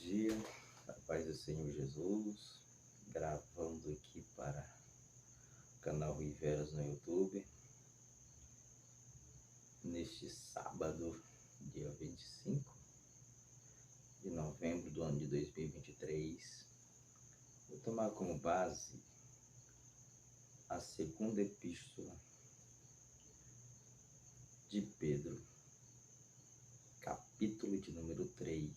dia, a paz do Senhor Jesus, gravando aqui para o canal Riveras no YouTube, neste sábado, dia 25 de novembro do ano de 2023, vou tomar como base a segunda epístola de Pedro, capítulo de número 3,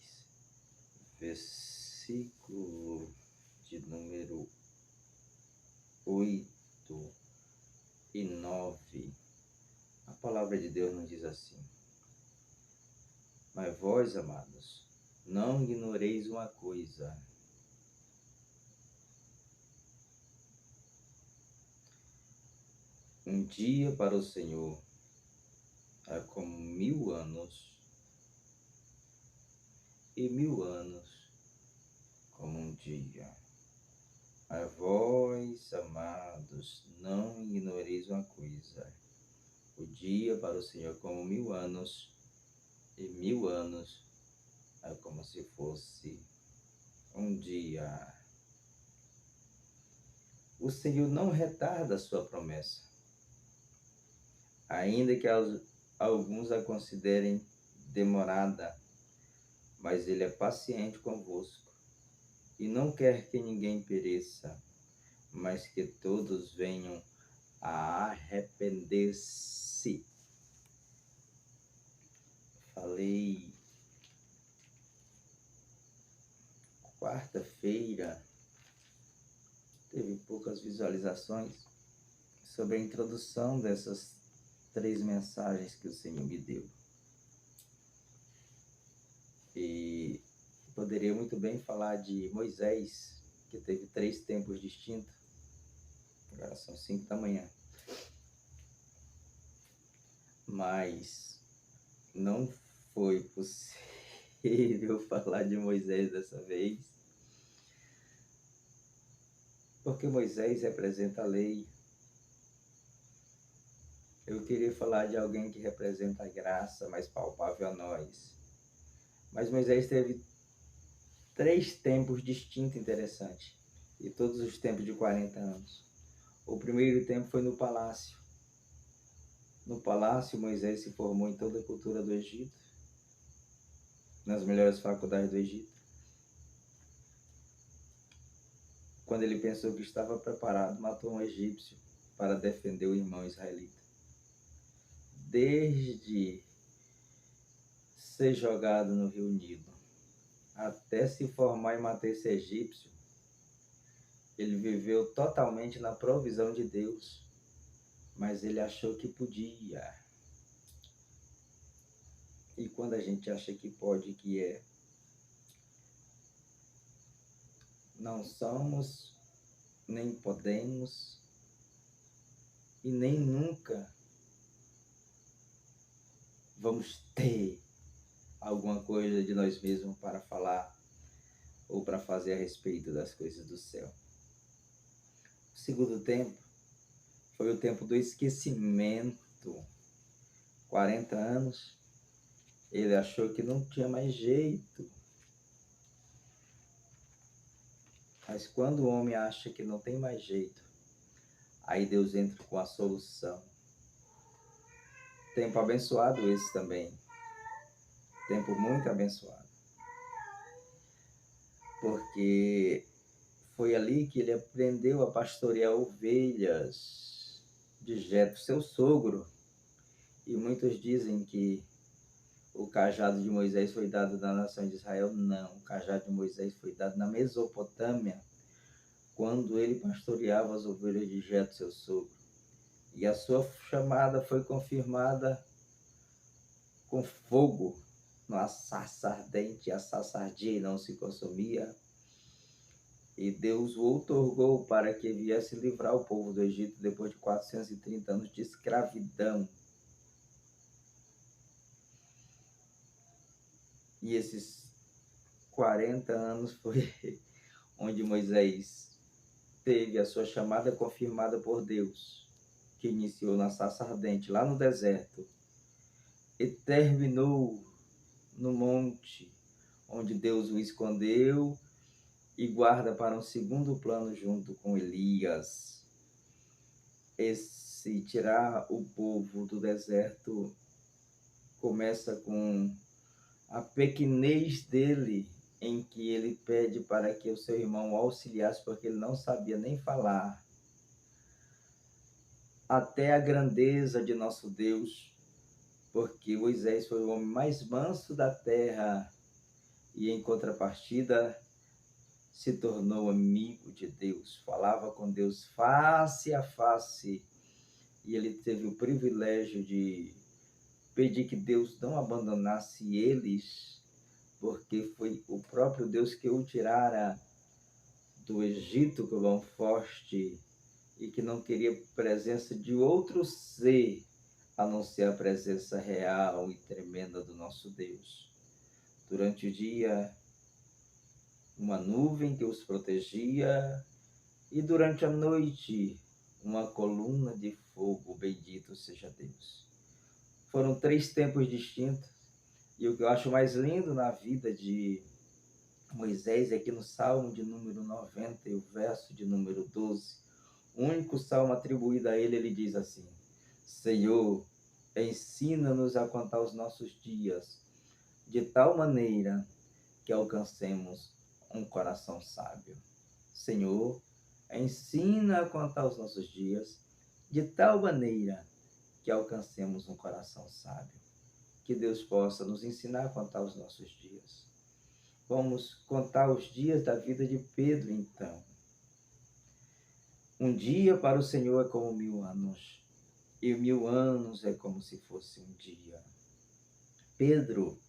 versículo de número 8 e 9. A palavra de Deus nos diz assim: mas vós, amados, não ignoreis uma coisa: um dia para o Senhor é como 1000 anos, e 1000 anos como um dia. Mas vós, amados, não ignoreis uma coisa: o dia para o Senhor é como 1000 anos, e 1000 anos é como se fosse um dia. O Senhor não retarda a sua promessa, ainda que alguns a considerem demorada, mas Ele é paciente convosco, e não quer que ninguém pereça, mas que todos venham a arrepender-se. Falei quarta-feira, teve poucas visualizações, sobre a introdução dessas 3 mensagens que o Senhor me deu. E poderia muito bem falar de Moisés, que teve 3 tempos distintos. Agora são 5 da manhã. Mas não foi possível falar de Moisés dessa vez, porque Moisés representa a lei. Eu queria falar de alguém que representa a graça mais palpável a nós. Mas Moisés teve 3 tempos distintos interessantes, e todos os tempos de 40 anos. O primeiro tempo foi no palácio. No palácio, Moisés se formou em toda a cultura do Egito, nas melhores faculdades do Egito. Quando ele pensou que estava preparado, matou um egípcio para defender o irmão israelita. Desde ser jogado no Rio Nilo até se formar e matar esse egípcio, ele viveu totalmente na provisão de Deus, mas ele achou que podia. E quando a gente acha que pode, que é, não somos, nem podemos, e nem nunca vamos ter alguma coisa de nós mesmos para falar ou para fazer a respeito das coisas do céu. O segundo tempo foi o tempo do esquecimento. 40 anos, ele achou que não tinha mais jeito. Mas quando o homem acha que não tem mais jeito, aí Deus entra com a solução. Tempo abençoado esse também. Tempo muito abençoado. Porque foi ali que ele aprendeu a pastorear ovelhas de Jetro, seu sogro. E muitos dizem que o cajado de Moisés foi dado na nação de Israel. Não, o cajado de Moisés foi dado na Mesopotâmia, quando ele pastoreava as ovelhas de Jetro, seu sogro. E a sua chamada foi confirmada com fogo, numa sarça ardente, a sarça ardia e não se consumia. E Deus o outorgou para que viesse livrar o povo do Egito depois de 430 anos de escravidão. E esses 40 anos foi onde Moisés teve a sua chamada confirmada por Deus, que iniciou na sarça ardente, lá no deserto, e terminou no monte, onde Deus o escondeu e guarda para um segundo plano junto com Elias. Esse tirar o povo do deserto começa com a pequenez dele, em que ele pede para que o seu irmão o auxiliasse, porque ele não sabia nem falar, até a grandeza de nosso Deus, porque Moisés foi o homem mais manso da terra e, em contrapartida, se tornou amigo de Deus, falava com Deus face a face, e ele teve o privilégio de pedir que Deus não abandonasse eles, porque foi o próprio Deus que o tirara do Egito com mão forte e que não queria presença de outro ser, a não ser a presença real e tremenda do nosso Deus. Durante o dia, uma nuvem que os protegia, e durante a noite, uma coluna de fogo, bendito seja Deus. Foram 3 tempos distintos, e o que eu acho mais lindo na vida de Moisés é que no Salmo de número 90 e o verso de número 12, o único salmo atribuído a ele, ele diz assim: Senhor, ensina-nos a contar os nossos dias, de tal maneira que alcancemos um coração sábio. Senhor, ensina a contar os nossos dias, de tal maneira que alcancemos um coração sábio. Que Deus possa nos ensinar a contar os nossos dias. Vamos contar os dias da vida de Pedro, então. Um dia para o Senhor é como 1000 anos, e 1000 anos é como se fosse um dia. Pedro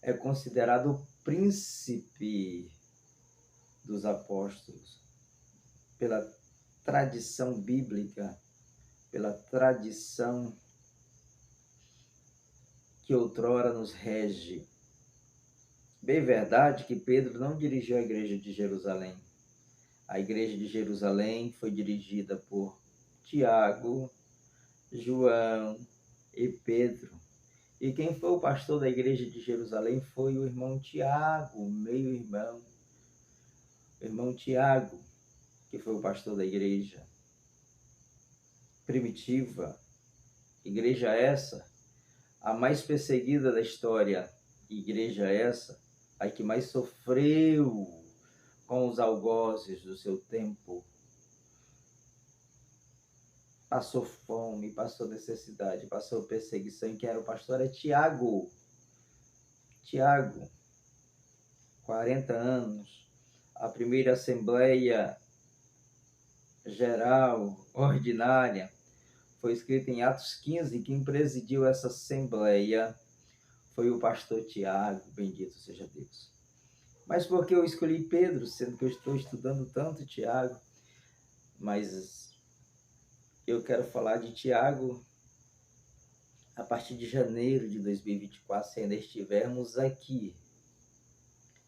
é considerado o príncipe dos apóstolos, pela tradição bíblica, pela tradição que outrora nos rege. Bem verdade que Pedro não dirigiu a igreja de Jerusalém. A igreja de Jerusalém foi dirigida por Tiago, João e Pedro. E quem foi o pastor da igreja de Jerusalém foi o irmão Tiago, o meio-irmão. O irmão Tiago, que foi o pastor da igreja primitiva. Igreja essa, a mais perseguida da história. Igreja essa, a que mais sofreu com os algozes do seu tempo. Passou fome, passou necessidade, passou perseguição. E quem era o pastor é Tiago. Tiago, 40 anos, a primeira Assembleia Geral Ordinária foi escrita em Atos 15. Quem presidiu essa Assembleia foi o pastor Tiago, bendito seja Deus. Mas por que eu escolhi Pedro, sendo que eu estou estudando tanto Tiago? Mas eu quero falar de Tiago a partir de janeiro de 2024, se ainda estivermos aqui.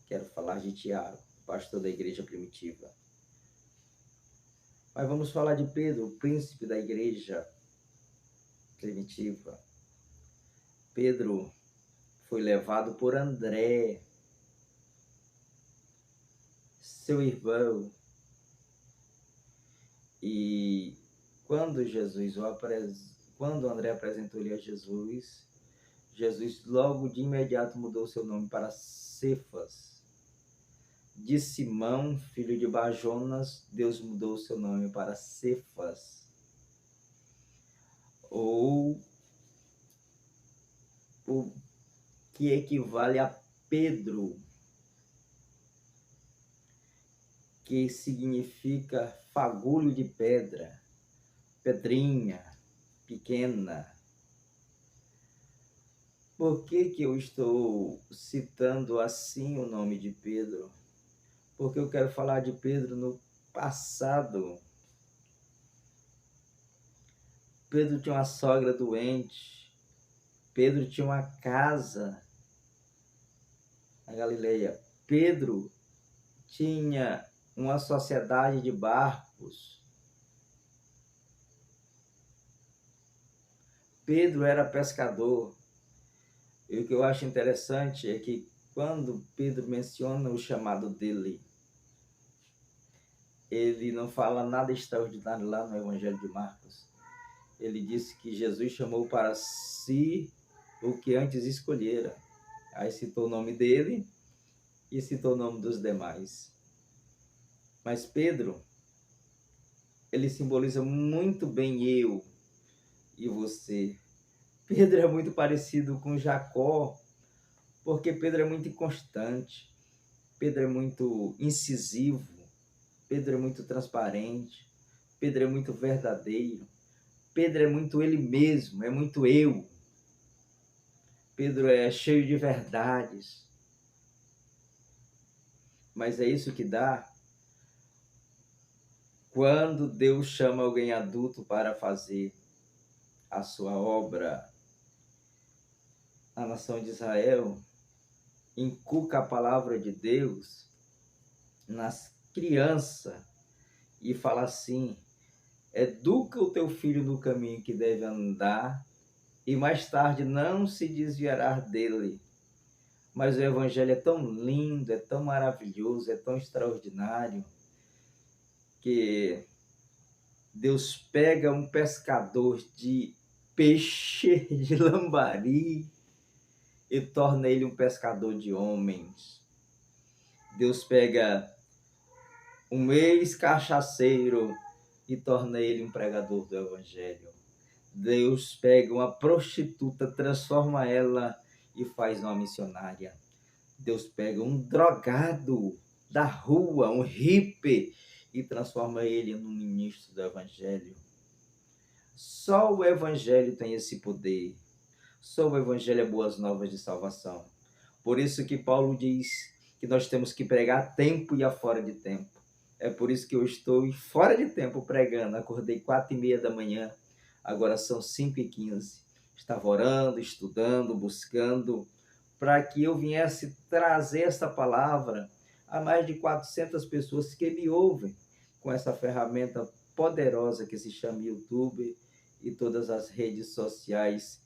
Quero falar de Tiago, pastor da igreja primitiva. Mas vamos falar de Pedro, o príncipe da igreja primitiva. Pedro foi levado por André, seu irmão, e quando André apresentou-lhe a Jesus, Jesus logo de imediato mudou seu nome para Cefas. De Simão, filho de Bajonas, Deus mudou seu nome para Cefas, ou o que equivale a Pedro, que significa fagulho de pedra, pedrinha, pequena. Por que eu estou citando assim o nome de Pedro? Porque eu quero falar de Pedro no passado. Pedro tinha uma sogra doente. Pedro tinha uma casa na Galileia. Pedro tinha uma sociedade de barcos. Pedro era pescador. E o que eu acho interessante é que quando Pedro menciona o chamado dele, ele não fala nada extraordinário lá no Evangelho de Marcos. Ele disse que Jesus chamou para si o que antes escolhera. Aí citou o nome dele e citou o nome dos demais. Mas Pedro, ele simboliza muito bem eu e você. Pedro é muito parecido com Jacó, porque Pedro é muito inconstante, Pedro é muito incisivo, Pedro é muito transparente, Pedro é muito verdadeiro, Pedro é muito ele mesmo, é muito eu. Pedro é cheio de verdades. Mas é isso que dá quando Deus chama alguém adulto para fazer a sua obra. A nação de Israel inculca a palavra de Deus nas crianças e fala assim: educa o teu filho no caminho que deve andar e mais tarde não se desviará dele. Mas o evangelho é tão lindo, é tão maravilhoso, é tão extraordinário, que Deus pega um pescador de peixe, de lambari, e torna ele um pescador de homens. Deus pega um ex-cachaceiro e torna ele um pregador do evangelho. Deus pega uma prostituta, transforma ela e faz uma missionária. Deus pega um drogado da rua, um hippie, e transforma ele num ministro do evangelho. Só o evangelho tem esse poder. Só o evangelho é boas novas de salvação. Por isso que Paulo diz que nós temos que pregar a tempo e a fora de tempo. É por isso que eu estou fora de tempo pregando. Acordei 4h30 da manhã, agora são 5h15. Estava orando, estudando, buscando, para que eu viesse trazer essa palavra a mais de 400 pessoas que me ouvem com essa ferramenta poderosa que se chama YouTube e todas as redes sociais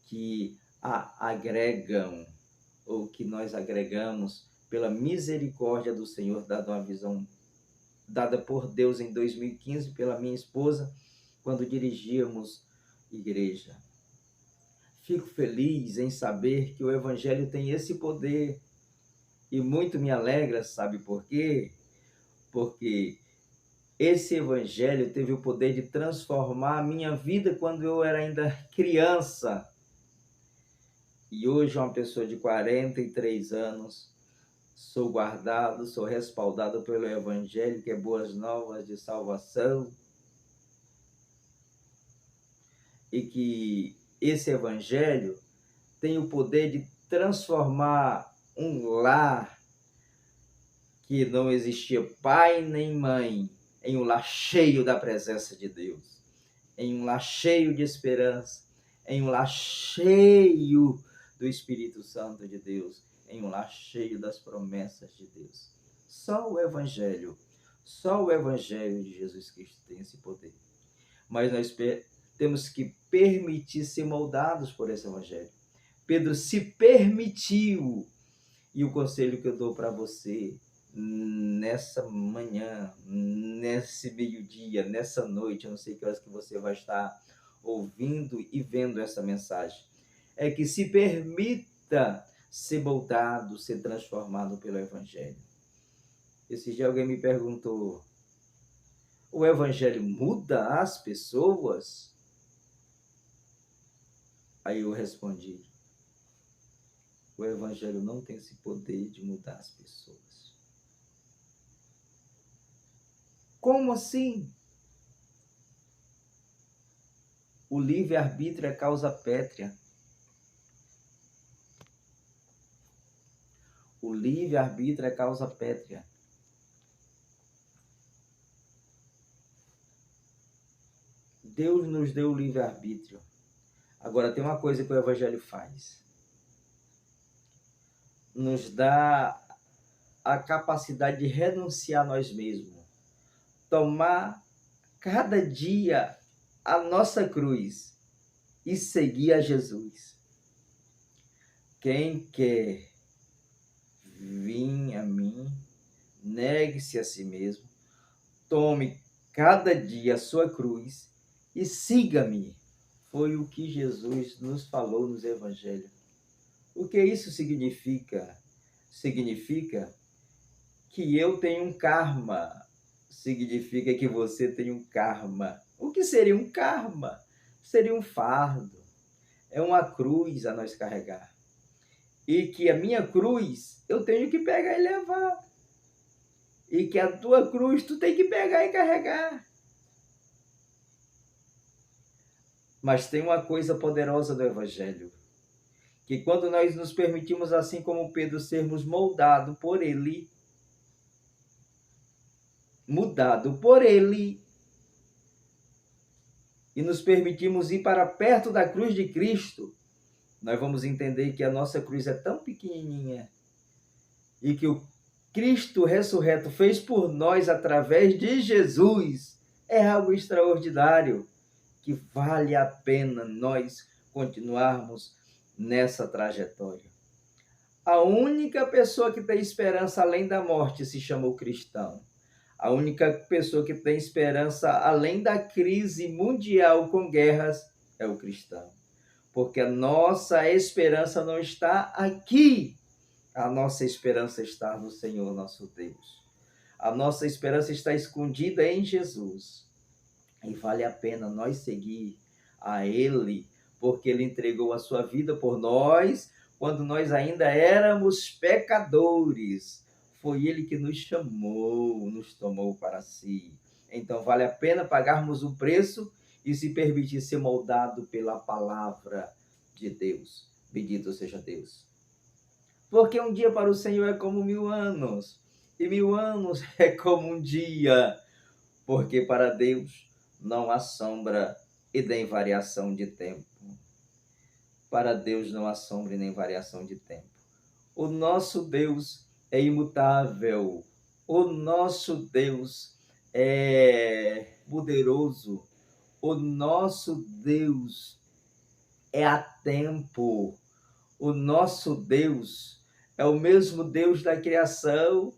que a agregam, ou que nós agregamos pela misericórdia do Senhor, dada uma visão dada por Deus em 2015 pela minha esposa, quando dirigíamos igreja. Fico feliz em saber que o evangelho tem esse poder e muito me alegra, sabe por quê? Porque esse evangelho teve o poder de transformar a minha vida quando eu era ainda criança. E hoje, uma pessoa de 43 anos, sou guardado, sou respaldado pelo evangelho, que é boas novas de salvação. E que esse evangelho tem o poder de transformar um lar que não existia pai nem mãe em um lar cheio da presença de Deus, em um lar cheio de esperança, em um lar cheio do Espírito Santo de Deus, em um lar cheio das promessas de Deus. Só o Evangelho de Jesus Cristo tem esse poder. Mas nós temos que permitir ser moldados por esse Evangelho. Pedro se permitiu, e o conselho que eu dou para você nessa manhã, nesse meio-dia, nessa noite, eu não sei que horas que você vai estar ouvindo e vendo essa mensagem, é que se permita ser moldado, ser transformado pelo Evangelho. Esse dia alguém me perguntou: o Evangelho muda as pessoas? Aí eu respondi: o Evangelho não tem esse poder de mudar as pessoas. Como assim? O livre-arbítrio é causa pétrea. O livre-arbítrio é causa pétrea. Deus nos deu o livre-arbítrio. Agora, tem uma coisa que o Evangelho faz. Nos dá a capacidade de renunciar a nós mesmos. Tomar cada dia a nossa cruz e seguir a Jesus. Quem quer negue-se a si mesmo, tome cada dia a sua cruz e siga-me. Foi o que Jesus nos falou nos evangelhos. O que isso significa? Significa que eu tenho um karma. Significa que você tem um karma. O que seria um karma? Seria um fardo. É uma cruz a nós carregar. E que a minha cruz eu tenho que pegar e levar. E que a tua cruz tu tem que pegar e carregar. Mas tem uma coisa poderosa do Evangelho, que quando nós nos permitimos, assim como Pedro, sermos moldados por Ele, mudado por Ele, e nos permitimos ir para perto da cruz de Cristo, nós vamos entender que a nossa cruz é tão pequenininha e que o Cristo ressurreto fez por nós através de Jesus é algo extraordinário, que vale a pena nós continuarmos nessa trajetória. A única pessoa que tem esperança além da morte se chama o cristão. A única pessoa que tem esperança além da crise mundial com guerras é o cristão. Porque a nossa esperança não está aqui. A nossa esperança está no Senhor nosso Deus. A nossa esperança está escondida em Jesus. E vale a pena nós seguir a Ele, porque Ele entregou a sua vida por nós, quando nós ainda éramos pecadores. Foi Ele que nos chamou, nos tomou para si. Então vale a pena pagarmos o preço e se permitir ser moldado pela palavra de Deus. Bendito seja Deus. Porque um dia para o Senhor é como 1000 anos, e 1000 anos é como um dia, porque para Deus não há sombra e nem variação de tempo. Para Deus não há sombra e nem variação de tempo. O nosso Deus é imutável. O nosso Deus é poderoso. O nosso Deus é a tempo. O nosso Deus é o mesmo Deus da criação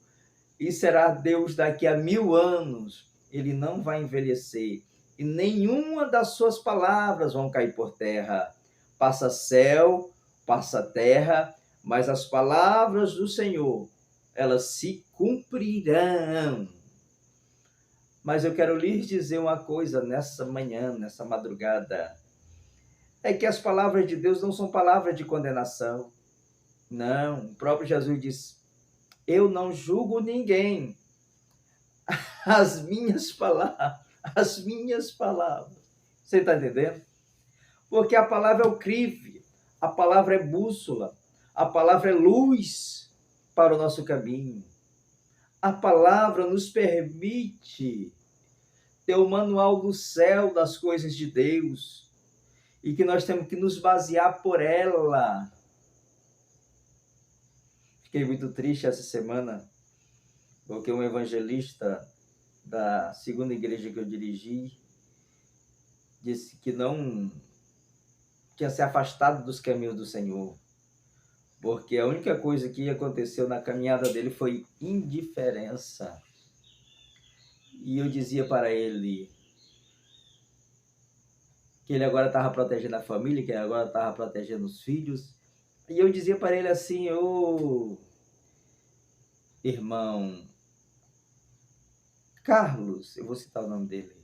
e será Deus daqui a 1000 anos. Ele não vai envelhecer e nenhuma das suas palavras vão cair por terra. Passa céu, passa terra, mas as palavras do Senhor, elas se cumprirão. Mas eu quero lhes dizer uma coisa nessa manhã, nessa madrugada. É que as palavras de Deus não são palavras de condenação. Não, o próprio Jesus disse: eu não julgo ninguém. As minhas palavras. Você está entendendo? Porque a palavra é o crivo, a palavra é bússola, a palavra é luz para o nosso caminho. A palavra nos permite ter o manual do céu das coisas de Deus e que nós temos que nos basear por ela. Fiquei muito triste essa semana, porque um evangelista da segunda igreja que eu dirigi disse que não tinha se afastado dos caminhos do Senhor, porque a única coisa que aconteceu na caminhada dele foi indiferença. E eu dizia para ele que ele agora estava protegendo a família, que ele agora estava protegendo os filhos. E eu dizia para ele assim: ô irmão Carlos, eu vou citar o nome dele,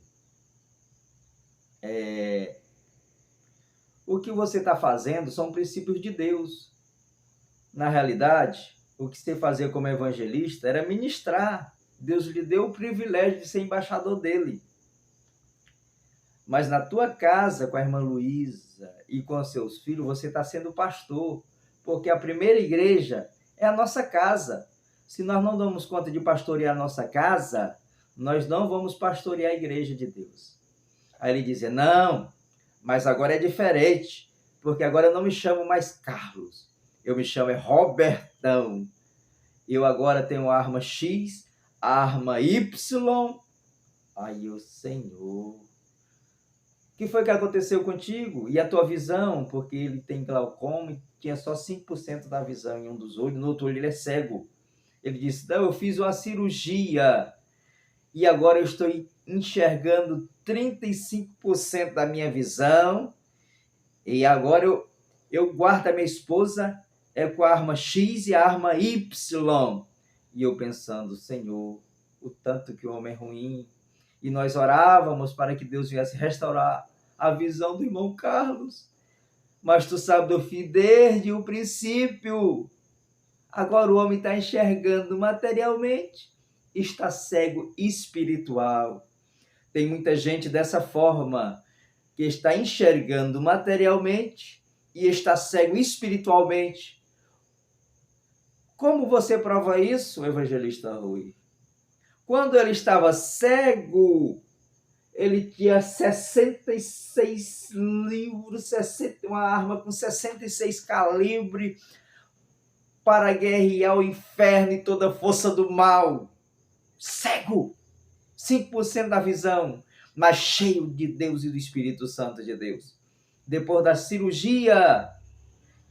o que você está fazendo são princípios de Deus. Na realidade, o que você fazia como evangelista era ministrar. Deus lhe deu o privilégio de ser embaixador dele. Mas na tua casa, com a irmã Luísa e com os seus filhos, você está sendo pastor, porque a primeira igreja é a nossa casa. Se nós não damos conta de pastorear a nossa casa, nós não vamos pastorear a igreja de Deus. Aí ele dizia: não, mas agora é diferente, porque agora eu não me chamo mais Carlos, eu me chamo Robertão. Eu agora tenho a arma X, a arma Y. Aí o Senhor, o que foi que aconteceu contigo? E a tua visão? Porque ele tem glaucoma e tinha só 5% da visão em um dos olhos, no outro olho ele é cego. Ele disse: não, eu fiz uma cirurgia e agora eu estou enxergando 35% da minha visão e agora eu guardo a minha esposa com a arma X e a arma Y. E eu pensando: Senhor, o tanto que o homem é ruim. E nós orávamos para que Deus viesse restaurar a visão do irmão Carlos. Mas tu sabe do fim desde o princípio. Agora o homem está enxergando materialmente, está cego espiritual. Tem muita gente dessa forma, que está enxergando materialmente e está cego espiritualmente. Como você prova isso, evangelista Rui? Quando ele estava cego, ele tinha 66 livros, uma arma com 66 calibre para guerrear o inferno e toda a força do mal. Cego, 5% da visão, mas cheio de Deus e do Espírito Santo de Deus. Depois da cirurgia,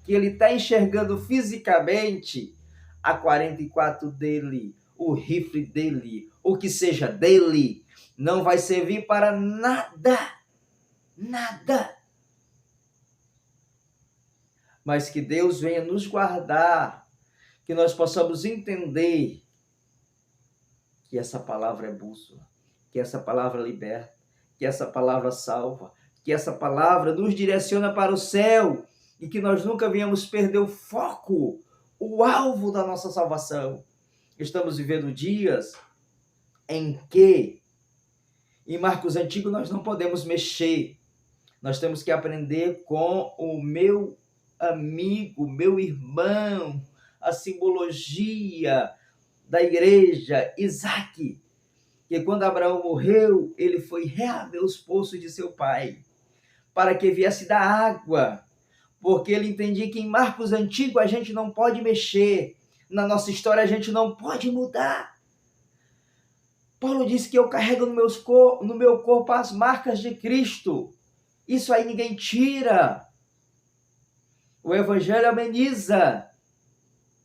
que ele está enxergando fisicamente, a 44 dele, o rifle dele, o que seja dele, não vai servir para nada. Nada. Mas que Deus venha nos guardar, que nós possamos entender que essa palavra é bússola, que essa palavra liberta, que essa palavra salva, que essa palavra nos direciona para o céu e que nós nunca venhamos perder o foco, o alvo da nossa salvação. Estamos vivendo dias em que, em marcos antigos, nós não podemos mexer. Nós temos que aprender com o meu amigo, meu irmão, a simbologia da igreja, Isaac, que quando Abraão morreu, ele foi reaver os poços de seu pai, para que viesse da água, porque ele entendia que em marcos antigos a gente não pode mexer, na nossa história a gente não pode mudar. Paulo disse que eu carrego no meu corpo as marcas de Cristo. Isso aí ninguém tira. O evangelho ameniza,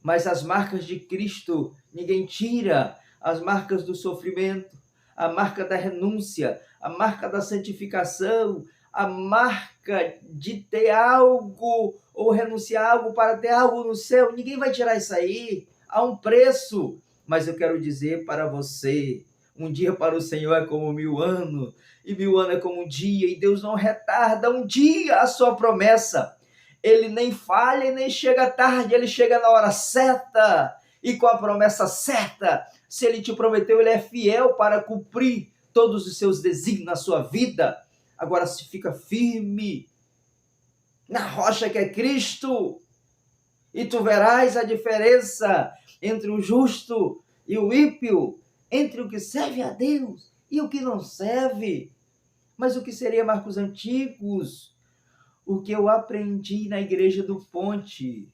mas as marcas de Cristo ninguém tira. As marcas do sofrimento, a marca da renúncia, a marca da santificação, a marca de ter algo ou renunciar a algo para ter algo no céu. Ninguém vai tirar isso aí. Há um preço. Mas eu quero dizer para você, um dia para o Senhor é como 1000 anos, e 1000 anos é como um dia, e Deus não retarda um dia a sua promessa. Ele nem falha e nem chega tarde, ele chega na hora certa e com a promessa certa. Se ele te prometeu, ele é fiel para cumprir todos os seus desígnios na sua vida. Agora se fica firme na rocha que é Cristo, e tu verás a diferença entre o justo e o ímpio, entre o que serve a Deus e o que não serve. Mas o que seria marcos antigos? O que eu aprendi na igreja do Ponte,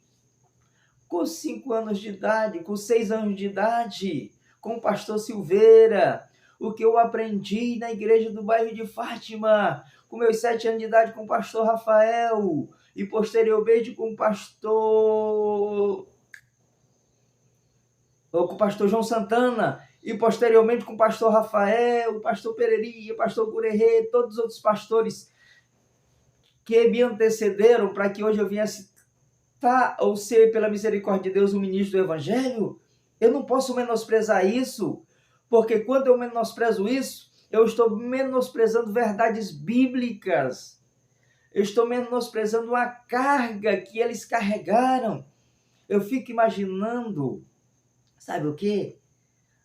com 5 anos de idade, com 6 anos de idade, com o pastor Silveira, o que eu aprendi na igreja do bairro de Fátima, com meus 7 anos de idade, com o pastor Rafael, e posteriormente com o pastor João Santana, e posteriormente com o pastor Rafael, o pastor Pereira, o pastor Gurerê, todos os outros pastores que me antecederam para que hoje eu viesse estar ou ser, pela misericórdia de Deus, um ministro do Evangelho. Eu não posso menosprezar isso, porque quando eu menosprezo isso, eu estou menosprezando verdades bíblicas. Eu estou menosprezando a carga que eles carregaram. Eu fico imaginando, sabe o quê?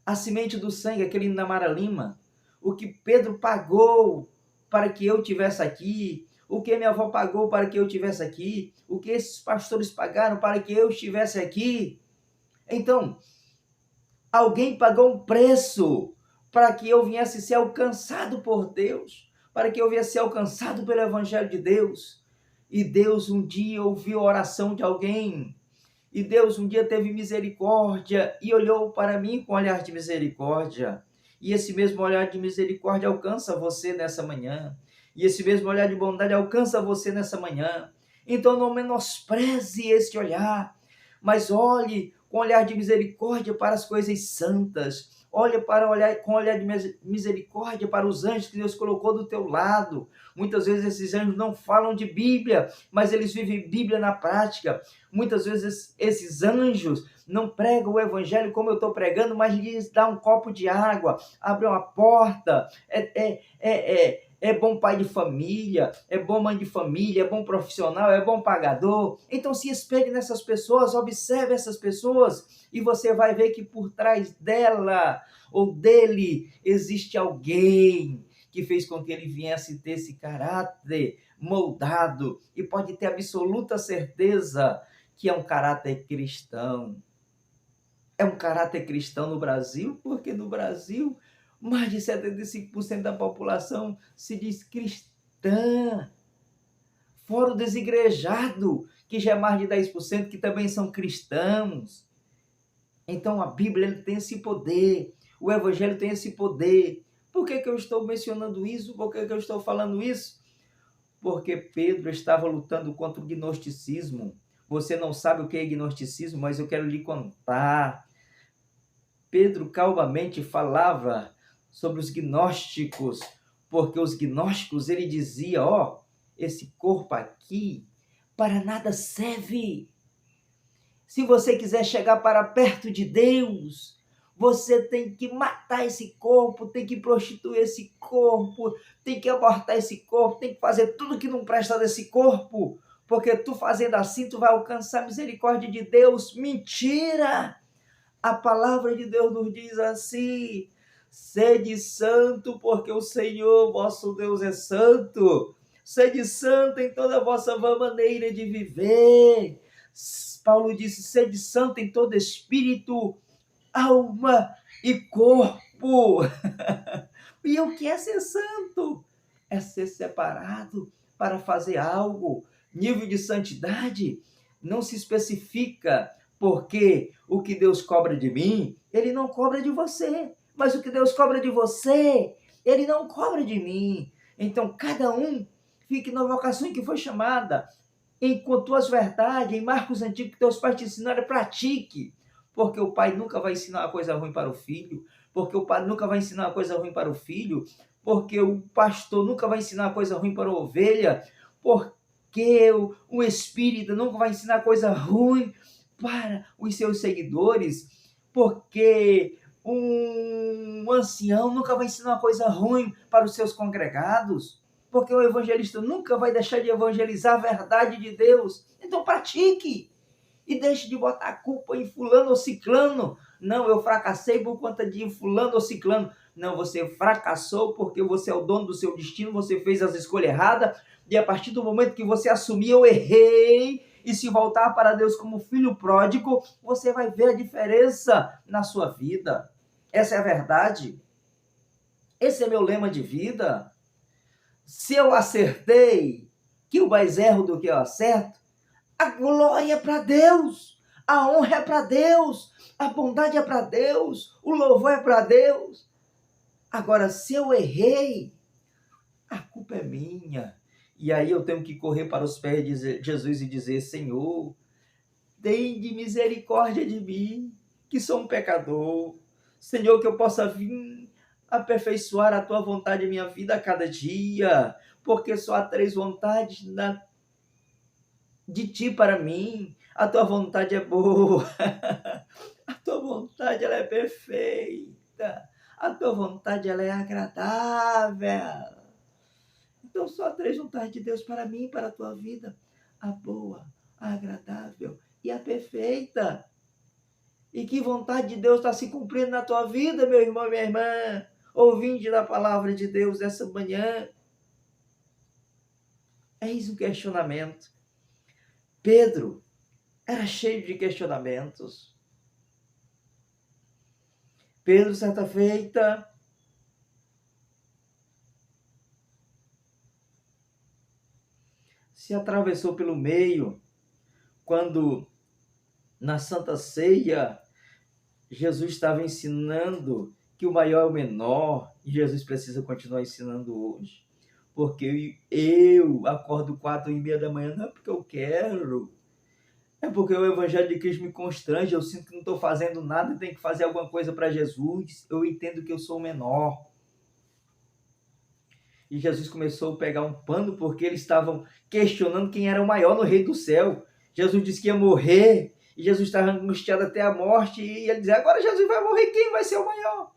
A semente do sangue, aquele hino da Mara Lima, o que Pedro pagou para que eu tivesse aqui, o que minha avó pagou para que eu estivesse aqui, o que esses pastores pagaram para que eu estivesse aqui. Então, alguém pagou um preço para que eu viesse ser alcançado por Deus, para que eu viesse ser alcançado pelo Evangelho de Deus. E Deus um dia ouviu a oração de alguém, e Deus um dia teve misericórdia e olhou para mim com olhar de misericórdia. E esse mesmo olhar de misericórdia alcança você nessa manhã. E esse mesmo olhar de bondade alcança você nessa manhã. Então não menospreze este olhar, mas olhe com olhar de misericórdia para as coisas santas. Olha com olhar de misericórdia para os anjos que Deus colocou do teu lado. Muitas vezes esses anjos não falam de Bíblia, mas eles vivem Bíblia na prática. Muitas vezes esses anjos não pregam o evangelho como eu estou pregando, mas lhes dá um copo de água, abre uma porta. É bom pai de família, é bom mãe de família, é bom profissional, é bom pagador. Então se espelhe nessas pessoas, observe essas pessoas e você vai ver que por trás dela ou dele existe alguém que fez com que ele viesse ter esse caráter moldado e pode ter absoluta certeza que é um caráter cristão. É um caráter cristão no Brasil, porque no Brasil mais de 75% da população se diz cristã. Fora o desigrejado, que já é mais de 10%, que também são cristãos. Então a Bíblia tem esse poder, o Evangelho tem esse poder. Por que eu estou mencionando isso? Por que eu estou falando isso? Porque Pedro estava lutando contra o gnosticismo. Você não sabe o que é gnosticismo, mas eu quero lhe contar. Pedro calmamente falava sobre os gnósticos, porque os gnósticos, ele dizia, esse corpo aqui para nada serve. Se você quiser chegar para perto de Deus, você tem que matar esse corpo, tem que prostituir esse corpo, tem que abortar esse corpo, tem que fazer tudo que não presta desse corpo, porque tu fazendo assim, tu vai alcançar a misericórdia de Deus. Mentira! A palavra de Deus nos diz assim: sede santo, porque o Senhor vosso Deus é santo. Sede santo em toda a vossa maneira de viver. Paulo disse: sede santo em todo espírito, alma e corpo. E o que é ser santo? É ser separado para fazer algo. Nível de santidade não se especifica, porque o que Deus cobra de mim, Ele não cobra de você. Mas o que Deus cobra de você, Ele não cobra de mim. Então, cada um fique na vocação em que foi chamada. Com tuas verdades, em marcos antigos que teus pais te ensinaram, pratique. Porque o pai nunca vai ensinar uma coisa ruim para o filho. Porque o pai nunca vai ensinar uma coisa ruim para o filho. Porque o pastor nunca vai ensinar uma coisa ruim para a ovelha. Porque o espírita nunca vai ensinar coisa ruim para os seus seguidores. Porque um ancião nunca vai ensinar uma coisa ruim para os seus congregados. Porque o evangelista nunca vai deixar de evangelizar a verdade de Deus. Então pratique. E deixe de botar a culpa em fulano ou ciclano. Não, eu fracassei por conta de fulano ou ciclano. Não, você fracassou porque você é o dono do seu destino, você fez as escolhas erradas. E a partir do momento que você assumir, eu errei, e se voltar para Deus como filho pródigo, você vai ver a diferença na sua vida. Essa é a verdade. Esse é meu lema de vida. Se eu acertei, que eu mais erro do que eu acerto, a glória é para Deus, a honra é para Deus, a bondade é para Deus, o louvor é para Deus. Agora, se eu errei, a culpa é minha. E aí eu tenho que correr para os pés de Jesus e dizer: Senhor, tem de misericórdia de mim, que sou um pecador. Senhor, que eu possa vir aperfeiçoar a tua vontade em minha vida a cada dia, porque só há 3 vontades de ti para mim. A tua vontade é boa, a tua vontade ela é perfeita, a tua vontade ela é agradável. Então só há 3 vontades de Deus para mim e para a tua vida: a boa, a agradável e a perfeita. E que vontade de Deus está se cumprindo na tua vida, meu irmão e minha irmã, ouvinte da palavra de Deus essa manhã? Eis um questionamento. Pedro era cheio de questionamentos. Pedro, certa feita, se atravessou pelo meio, quando na Santa Ceia Jesus estava ensinando que o maior é o menor, e Jesus precisa continuar ensinando hoje. Porque eu acordo 4h30 da manhã, não é porque eu quero, É porque o evangelho de Cristo me constrange, eu sinto que não estou fazendo nada e tenho que fazer alguma coisa para Jesus. Eu entendo que eu sou o menor. E Jesus começou a pegar um pano porque eles estavam questionando quem era o maior no reino do céu. Jesus disse que ia morrer, e Jesus estava angustiado até a morte, e ele dizia, agora Jesus vai morrer, quem vai ser o maior?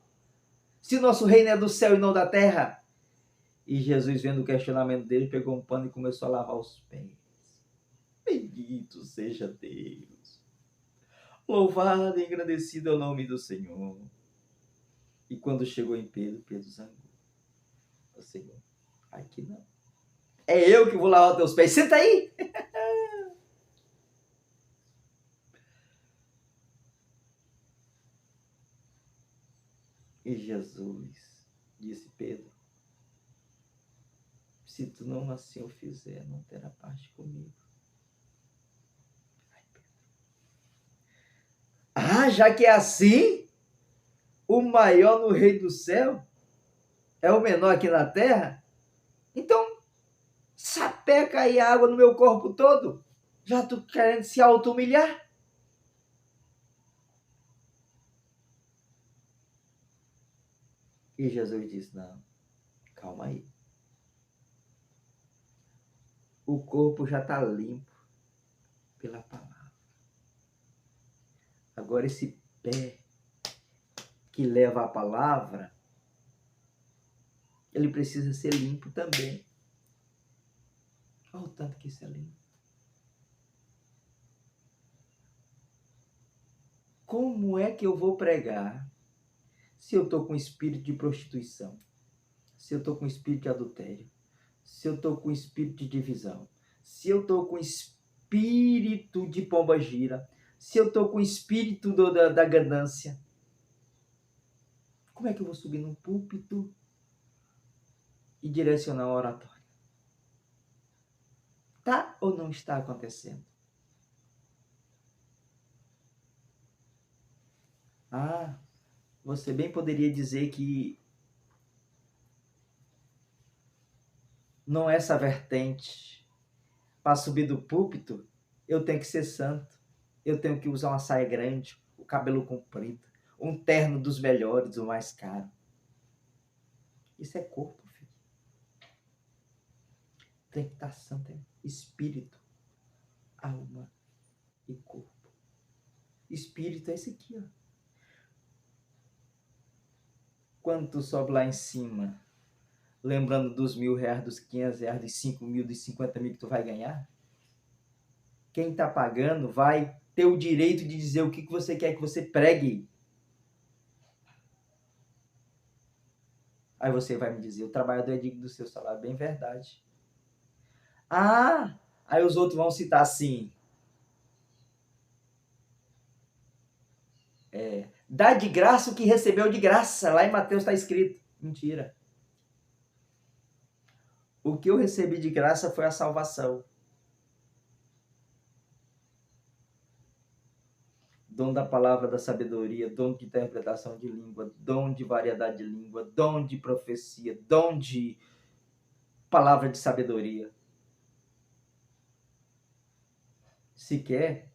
Se o nosso reino é do céu e não da terra. E Jesus, vendo o questionamento dele, pegou um pano e começou a lavar os pés. Bendito seja Deus. Louvado e engrandecido é o nome do Senhor. E quando chegou em Pedro, Pedro zangou. O Senhor, aqui não. É eu que vou lavar os teus pés. Senta aí. E Jesus disse, Pedro, se tu não assim o fizer, não terá parte comigo. Ah, já que é assim, o maior no reino do céu é o menor aqui na terra? Então, sapeca aí a água no meu corpo todo. Já tu querendo se auto-humilhar? E Jesus disse, não, calma aí. O corpo já está limpo pela palavra. Agora esse pé que leva a palavra, ele precisa ser limpo também. Olha o tanto que isso é limpo. Como é que eu vou pregar se eu estou com espírito de prostituição? Se eu estou com espírito de adultério? Se eu estou com espírito de divisão? Se eu estou com espírito de pombagira? Se eu estou com espírito da ganância? Como é que eu vou subir num púlpito e direcionar uma oratória? Está ou não está acontecendo? Ah, você bem poderia dizer que não é essa vertente. Para subir do púlpito, eu tenho que ser santo. Eu tenho que usar uma saia grande, o cabelo comprido, um terno dos melhores, o mais caro. Isso é corpo, filho. Tem que estar santo, é espírito, alma e corpo. Espírito é esse aqui, ó. Quando tu sobe lá em cima, lembrando dos R$1.000, dos R$500, dos 5.000, dos 50.000 que tu vai ganhar, quem está pagando vai ter o direito de dizer o que você quer que você pregue. Aí você vai me dizer, o trabalhador é digno do seu salário. Bem verdade. Ah, aí os outros vão citar assim. Dá de graça o que recebeu de graça. Lá em Mateus está escrito. Mentira. O que eu recebi de graça foi a salvação. Dom da palavra da sabedoria, dom de interpretação de língua, dom de variedade de língua, dom de profecia, dom de palavra de sabedoria. Se quer,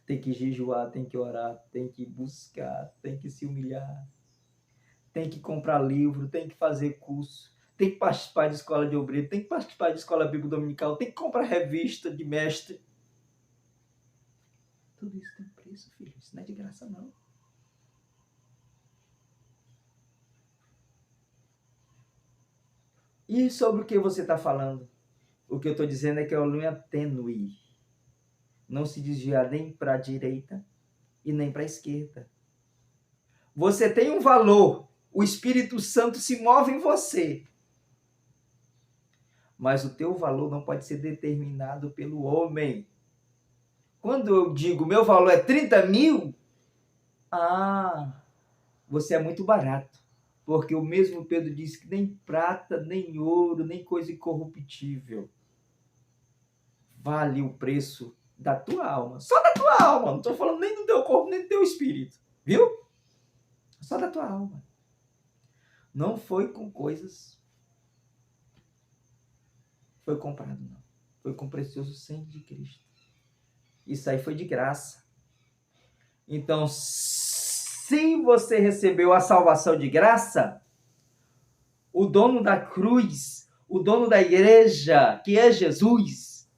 tem que jejuar, tem que orar, tem que buscar, tem que se humilhar, tem que comprar livro, tem que fazer curso, tem que participar de escola de obreiro, tem que participar de escola bíblica dominical, tem que comprar revista de mestre. Tudo isso tem preço, filho. Isso não é de graça, não. E sobre o que você está falando? O que eu estou dizendo é que é uma linha tênue. Não se desviar nem para a direita e nem para a esquerda. Você tem um valor. O Espírito Santo se move em você. Mas o teu valor não pode ser determinado pelo homem. Quando eu digo meu valor é 30.000, você é muito barato. Porque o mesmo Pedro disse que nem prata, nem ouro, nem coisa incorruptível vale o preço da tua alma. Só da tua alma. Não estou falando nem do teu corpo, nem do teu espírito. Viu? Só da tua alma. Não foi com coisas. Foi comprado, não. Foi com o precioso sangue de Cristo. Isso aí foi de graça. Então, se você recebeu a salvação de graça, o dono da cruz, o dono da igreja, que é Jesus,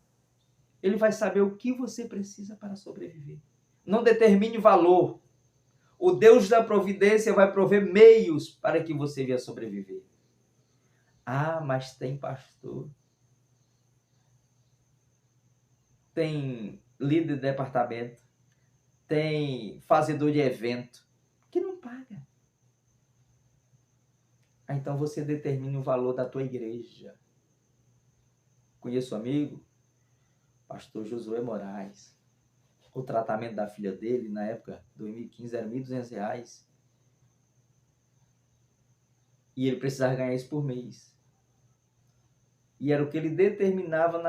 ele vai saber o que você precisa para sobreviver. Não determine valor. O Deus da providência vai prover meios para que você venha sobreviver. Ah, mas tem pastor, tem líder de departamento, tem fazedor de evento, que não paga. Então você determina o valor da tua igreja. Conheço um amigo, pastor Josué Moraes. O tratamento da filha dele, na época, 2015, era R$1.200. E ele precisava ganhar isso por mês. E era o que ele determinava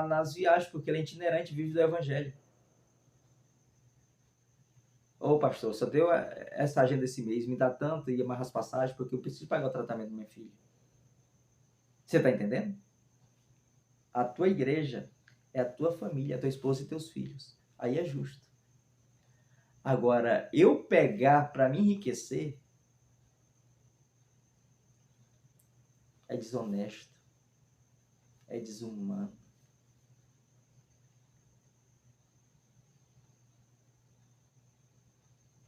nas viagens, porque ele é itinerante, vive do evangelho. Ô pastor, só deu essa agenda esse mês, me dá tanto e amarra as passagens, porque eu preciso pagar o tratamento da minha filha. Você está entendendo? A tua igreja é a tua família, a tua esposa e teus filhos. Aí é justo. Agora, eu pegar para me enriquecer é desonesto, é desumano.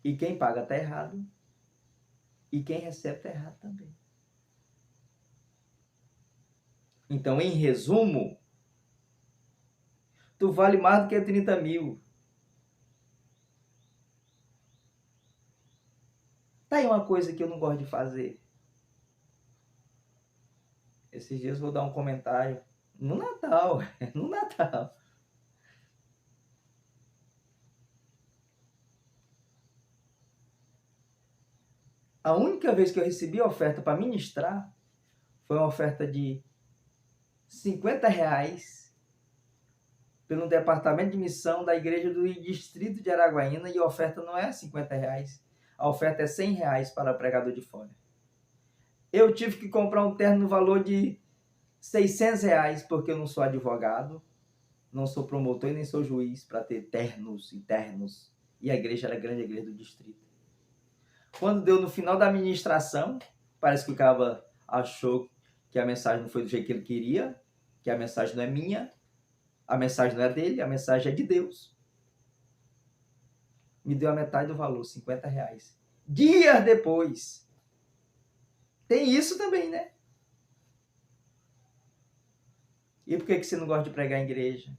E quem paga está errado. E quem recebe está errado também. Então, em resumo, tu vale mais do que 30 mil. Tá aí uma coisa que eu não gosto de fazer. Esses dias eu vou dar um comentário. No Natal. No Natal. A única vez que eu recebi a oferta para ministrar foi uma oferta de R$50 pelo departamento de missão da igreja do distrito de Araguaína, e a oferta não é R$50. A oferta é R$100 para pregador de fora. Eu tive que comprar um terno no valor de R$600, porque eu não sou advogado, não sou promotor e nem sou juiz para ter ternos internos. E a igreja era a grande igreja do distrito. Quando deu no final da administração, parece que o cara achou que a mensagem não foi do jeito que ele queria, que a mensagem não é minha, a mensagem não é dele, a mensagem é de Deus. Me deu a metade do valor, R$50. Dias depois. Tem isso também, né? E por que você não gosta de pregar em igreja?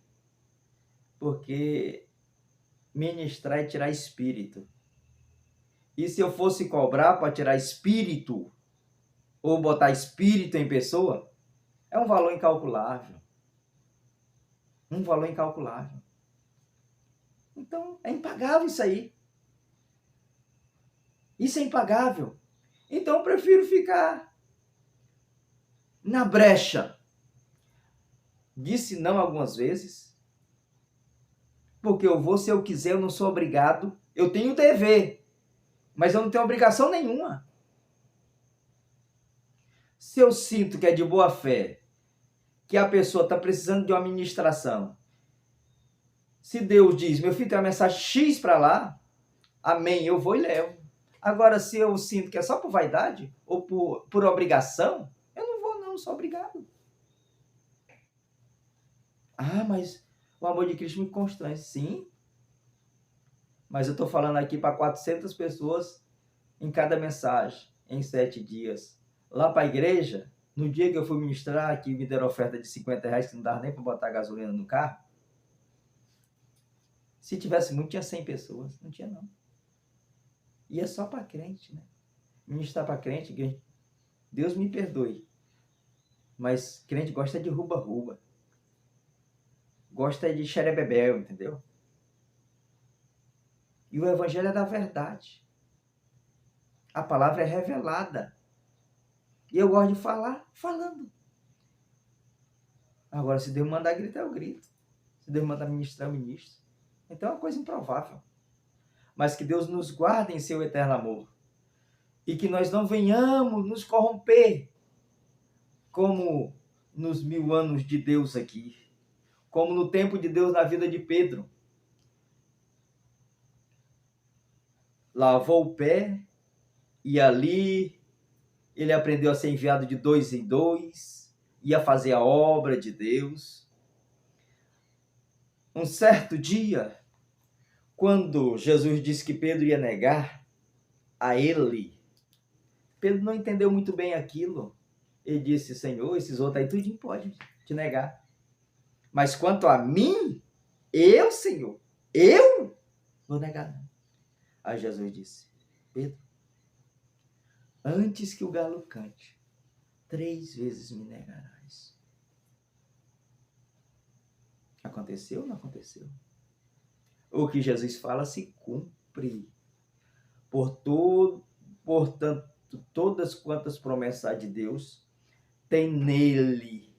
Porque ministrar é tirar espírito. E se eu fosse cobrar para tirar espírito, ou botar espírito em pessoa, é um valor incalculável. Um valor incalculável. Então, é impagável isso aí. Isso é impagável. Então, eu prefiro ficar na brecha. Disse não algumas vezes, porque eu vou se eu quiser, eu não sou obrigado. Eu tenho dever, mas eu não tenho obrigação nenhuma. Se eu sinto que é de boa fé, que a pessoa está precisando de uma ministração, se Deus diz, meu filho tem uma mensagem X para lá, amém, eu vou e levo. Agora, se eu sinto que é só por vaidade, ou por obrigação, eu não vou não sou obrigado. Ah, mas o amor de Cristo me constrange. Sim, mas eu estou falando aqui para 400 pessoas em cada mensagem, em 7 dias. Lá para a igreja, no dia que eu fui ministrar, que me deram oferta de R$50, que não dava nem para botar gasolina no carro, se tivesse muito, tinha 100 pessoas. Não tinha, não. E é só para crente, né? Ministrar para crente, Deus me perdoe. Mas crente gosta de ruba-ruba. Gosta de xerebebel, entendeu? E o evangelho é da verdade. A palavra é revelada. E eu gosto de falar, falando. Agora, se Deus mandar gritar, eu grito. Se Deus mandar ministrar, eu ministro. Então é uma coisa improvável. Mas que Deus nos guarde em seu eterno amor. E que nós não venhamos nos corromper, como nos 1000 anos de Deus aqui. Como no tempo de Deus na vida de Pedro. lavou o pé e ali ele aprendeu a ser enviado de 2 em 2, ia fazer a obra de Deus. Um certo dia, quando Jesus disse que Pedro ia negar a ele, Pedro não entendeu muito bem aquilo. Ele disse: Senhor, esses outros aí tudinho pode te negar. Mas quanto a mim, eu, Senhor, eu vou negar não. Aí Jesus disse: Pedro, antes que o galo cante, 3 vezes me negarás. Aconteceu ou não aconteceu? O que Jesus fala se cumpre. Portanto, todas quantas promessas há de Deus, tem nele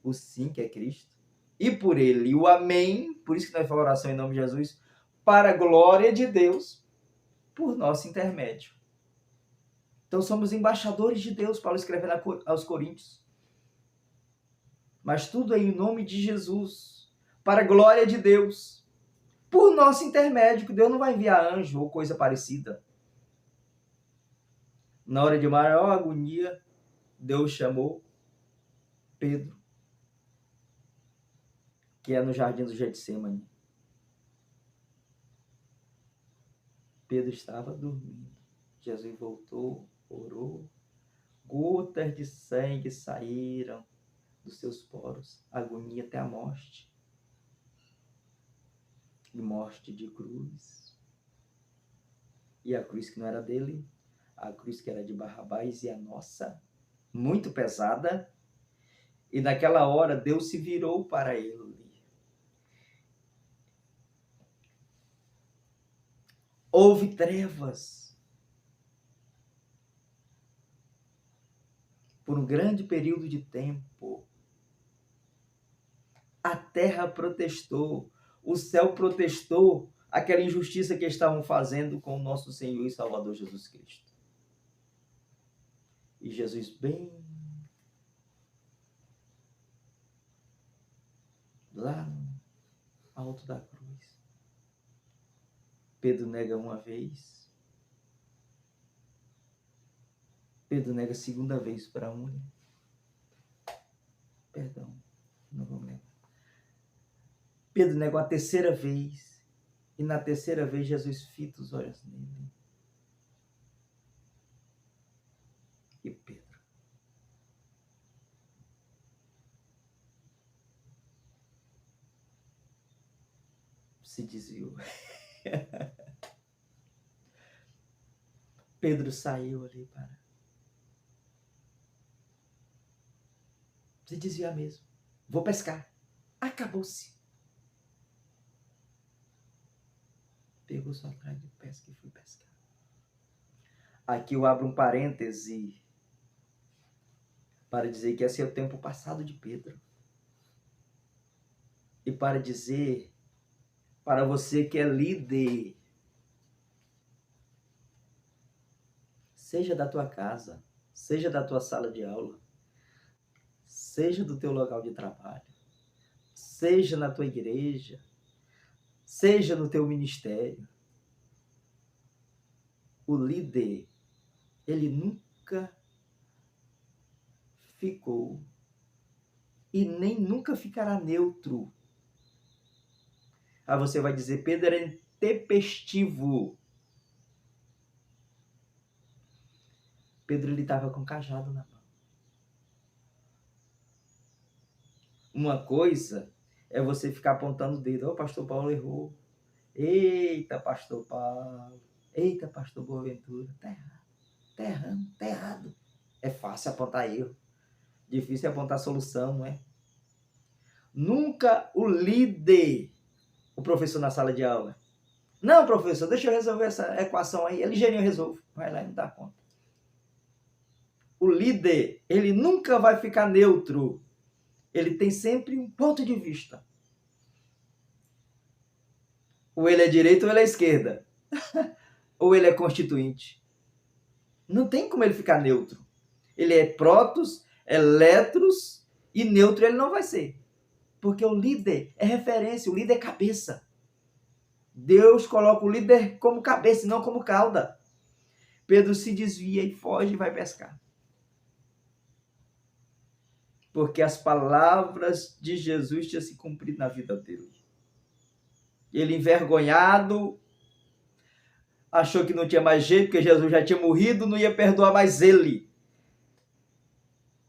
o sim, que é Cristo, e por ele o amém, por isso que nós falamos oração em nome de Jesus, para a glória de Deus, por nosso intermédio. Então somos embaixadores de Deus, Paulo escreve aos Coríntios. Mas tudo é em nome de Jesus, para a glória de Deus, por nosso intermédio, que Deus não vai enviar anjo ou coisa parecida. Na hora de maior agonia, Deus chamou Pedro, que é no jardim do Getsêmani. Pedro estava dormindo. Jesus voltou, orou. Gotas de sangue saíram dos seus poros. Agonia até a morte. E morte de cruz. E a cruz que não era dele, a cruz que era de Barrabás e a nossa, muito pesada. E naquela hora Deus se virou para ele. Houve trevas. Por um grande período de tempo. A terra protestou. O céu protestou aquela injustiça que estavam fazendo com o nosso Senhor e Salvador Jesus Cristo. E Jesus bem lá no alto da cruz. Pedro nega uma vez. Pedro nega a segunda vez para a mulher. Perdão, não vamos lembrar. Pedro negou a terceira vez. E na terceira vez Jesus fita os olhos nele. E Pedro se desviou. Pedro saiu ali para se desviar mesmo. Vou pescar. Acabou-se. Pegou sua tralha de pesca e foi pescar. Aqui eu abro um parêntese para dizer que esse é o tempo passado de Pedro. E para dizer para você que é líder, seja da tua casa, seja da tua sala de aula, seja do teu local de trabalho, seja na tua igreja, seja no teu ministério, o líder, ele nunca ficou e nem nunca ficará neutro. Aí você vai dizer, Pedro era intempestivo. Pedro, ele estava com cajado na mão. Uma coisa é você ficar apontando o dedo. O pastor Paulo errou. Eita, pastor Paulo. Eita, pastor Boaventura. Tá errado. Tá errando. Tá errado. É fácil apontar erro. Difícil é apontar solução, não é? Nunca o líder, o professor na sala de aula. Não, professor, deixa eu resolver essa equação aí. Ele ligeirinho resolve. Vai lá e não dá conta. O líder, ele nunca vai ficar neutro. Ele tem sempre um ponto de vista. Ou ele é direita ou ele é esquerda. Ou ele é constituinte. Não tem como ele ficar neutro. Ele é prótos, elétros e neutro ele não vai ser. Porque o líder é referência, o líder é cabeça. Deus coloca o líder como cabeça, não como cauda. Pedro se desvia e foge e vai pescar. Porque as palavras de Jesus tinham se cumprido na vida dele. Ele, envergonhado, achou que não tinha mais jeito, porque Jesus já tinha morrido, não ia perdoar mais ele.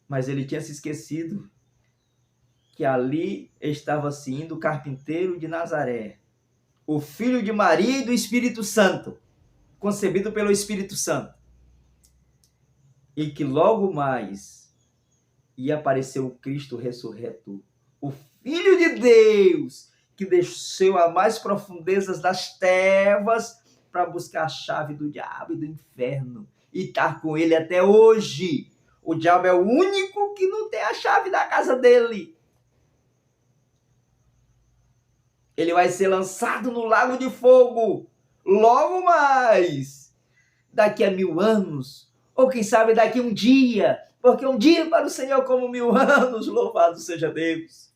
Mas ele tinha se esquecido que ali estava se indo o carpinteiro de Nazaré, o filho de Maria e do Espírito Santo, concebido pelo Espírito Santo. E que logo mais ia aparecer o Cristo ressurreto, o Filho de Deus, que desceu às mais profundezas das trevas para buscar a chave do diabo e do inferno e estar com ele até hoje. O diabo é o único que não tem a chave da casa dele. Ele vai ser lançado no lago de fogo logo mais, daqui a 1000 anos, ou quem sabe daqui a um dia, porque um dia para o Senhor como 1000 anos, louvado seja Deus.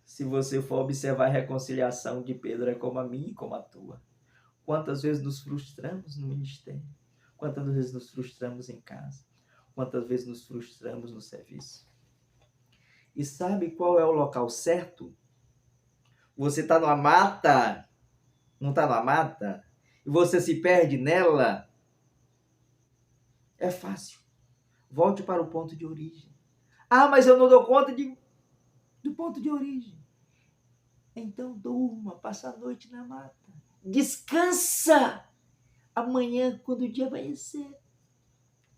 Se você for observar a reconciliação de Pedro, é como a minha e como a tua. Quantas vezes nos frustramos no ministério? Quantas vezes nos frustramos em casa? Quantas vezes nos frustramos no serviço? E sabe qual é o local certo? Você está numa mata, não está numa mata, e você se perde nela, é fácil. Volte para o ponto de origem. Ah, mas eu não dou conta do ponto de origem. Então durma, passa a noite na mata. Descansa. Amanhã, quando o dia amanhecer,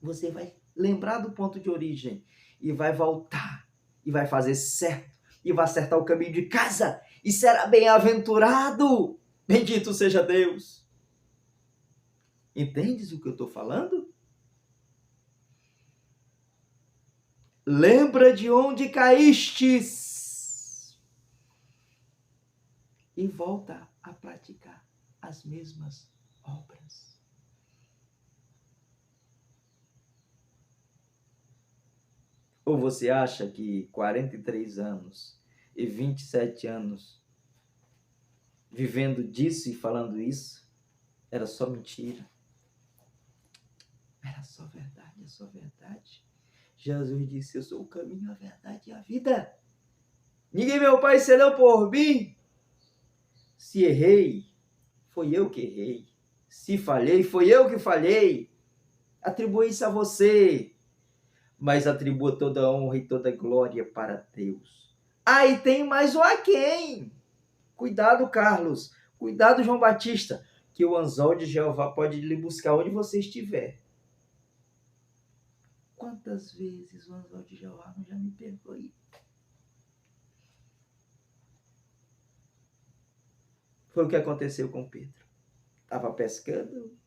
você vai lembrar do ponto de origem e vai voltar e vai fazer certo e vai acertar o caminho de casa e será bem-aventurado. Bendito seja Deus. Entendes o que eu estou falando? Lembra de onde caístes e volta a praticar as mesmas obras. Ou você acha que 43 anos e 27 anos vivendo disso e falando isso era só mentira? Era só verdade, é só verdade. Jesus disse: eu sou o caminho, a verdade e a vida. Ninguém vê o Pai senão por mim. Se errei, foi eu que errei. Se falhei, foi eu que falhei. Atribua isso a você. Mas atribua toda a honra e toda a glória para Deus. Aí tem mais um a quem. Cuidado, Carlos. Cuidado, João Batista, que o anzol de Jeová pode lhe buscar onde você estiver. Quantas vezes o anzol de Jeová não já me pegou aí? Foi o que aconteceu com Pedro. Estava pescando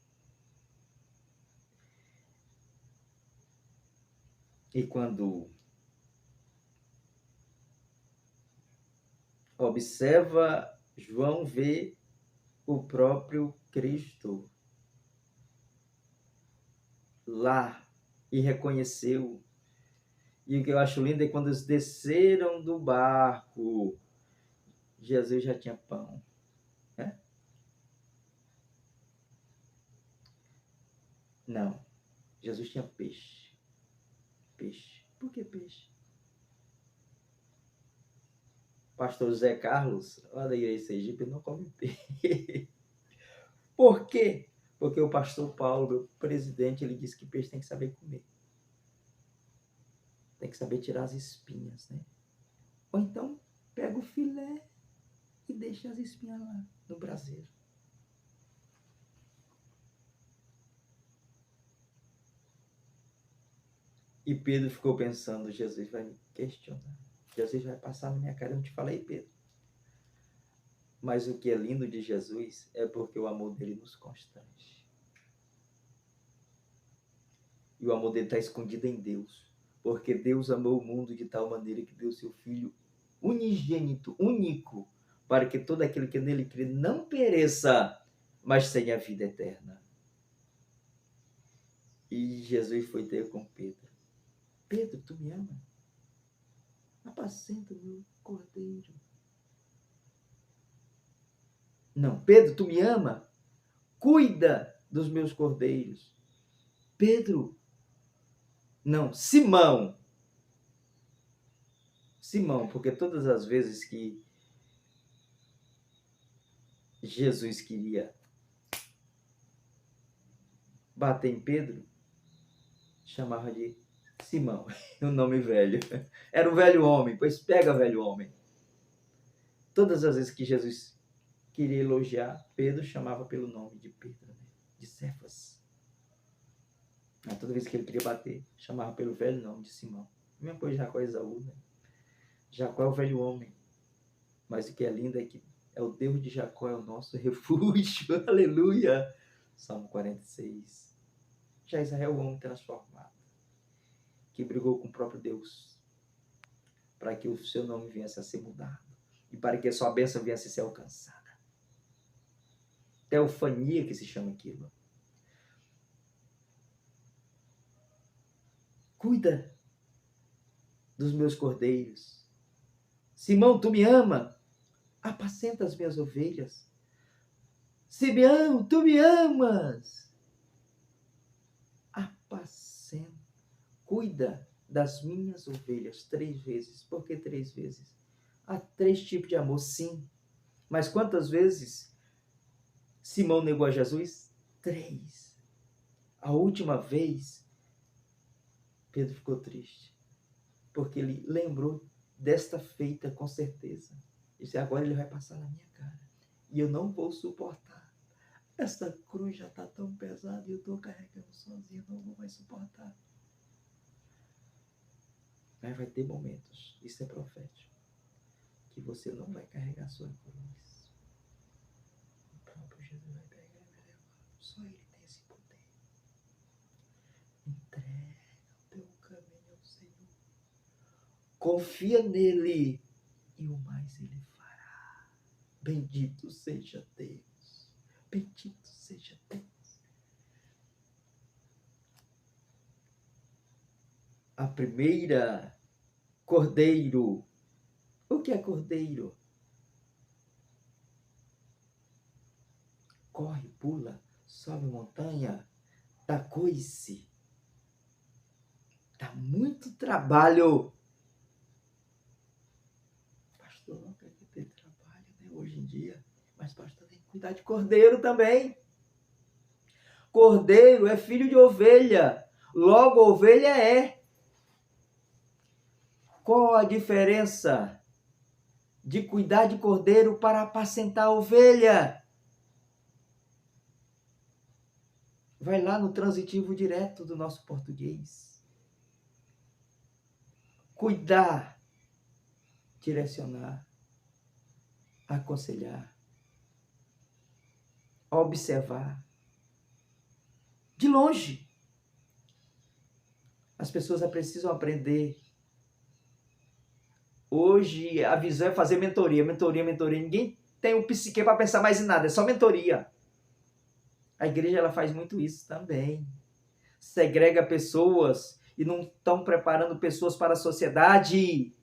e quando observa, João vê o próprio Cristo lá e reconheceu. E o que eu acho lindo é quando eles desceram do barco, Jesus já tinha pão. Né? Não, Jesus tinha peixe. Peixe. Por que peixe? Pastor José Carlos, lá da igreja Sergipe, não come peixe. Por quê? Porque o pastor Paulo, meu presidente, ele disse que peixe tem que saber comer. Tem que saber tirar as espinhas, né? Ou então, pega o filé e deixa as espinhas lá no braseiro. E Pedro ficou pensando, Jesus vai me questionar. Jesus vai passar na minha cara. Eu não te falei, Pedro. Mas o que é lindo de Jesus é porque o amor dele nos constrange. E o amor dele está escondido em Deus. Porque Deus amou o mundo de tal maneira que deu seu Filho unigênito, único, para que todo aquele que nele crê não pereça, mas tenha a vida eterna. E Jesus foi ter com Pedro. Pedro, tu me ama? Apacenta o meu cordeiro. Não, Pedro, tu me ama? Cuida dos meus cordeiros. Pedro, não, Simão. Simão, porque todas as vezes que Jesus queria bater em Pedro, chamava de Simão, o nome velho. Era o velho homem, pois pega, velho homem. Todas as vezes que Jesus queria elogiar, Pedro chamava pelo nome de Pedro, né? De Cefas. Toda vez que ele queria bater, chamava pelo velho nome de Simão. Mesmo pois Jacó e Esaú, né? Jacó é o velho homem. Mas o que é lindo é que é o Deus de Jacó, é o nosso refúgio. Aleluia! Salmo 46. Já Israel é o homem transformado, que brigou com o próprio Deus, para que o seu nome viesse a ser mudado, e para que a sua bênção viesse a ser alcançada. Teofania, que se chama aquilo. Cuida dos meus cordeiros. Simão, tu me ama? Apacenta as minhas ovelhas. Simeão, tu me amas? Apacenta. Cuida das minhas ovelhas 3 vezes. Por que 3 vezes? Há 3 tipos de amor, sim. Mas quantas vezes Simão negou a Jesus? 3. A última vez, Pedro ficou triste, porque ele lembrou desta feita com certeza. E disse, agora ele vai passar na minha cara. E eu não vou suportar. Essa cruz já está tão pesada e eu estou carregando sozinho, não vou mais suportar. Mas vai ter momentos, isso é profético, que você não vai carregar a sua cruz. O próprio Jesus vai pegar e vai levar. Só ele tem esse poder. Entrega o teu caminho ao Senhor. Confia nele e o mais ele fará. Bendito seja Deus. Bendito seja Deus. A primeira, cordeiro. O que é cordeiro? Corre, pula, sobe montanha, dá coice. Dá muito trabalho. Pastor, não quer ter trabalho, né, hoje em dia. Mas pastor tem que cuidar de cordeiro também. Cordeiro é filho de ovelha. Logo, ovelha é. Qual a diferença de cuidar de cordeiro para apacentar a ovelha? Vai lá no transitivo direto do nosso português. Cuidar, direcionar, aconselhar, observar. De longe. As pessoas precisam aprender. Hoje a visão é fazer mentoria. Ninguém tem um psique para pensar mais em nada, é só mentoria. A igreja ela faz muito isso também. Segrega pessoas e não estão preparando pessoas para a sociedade.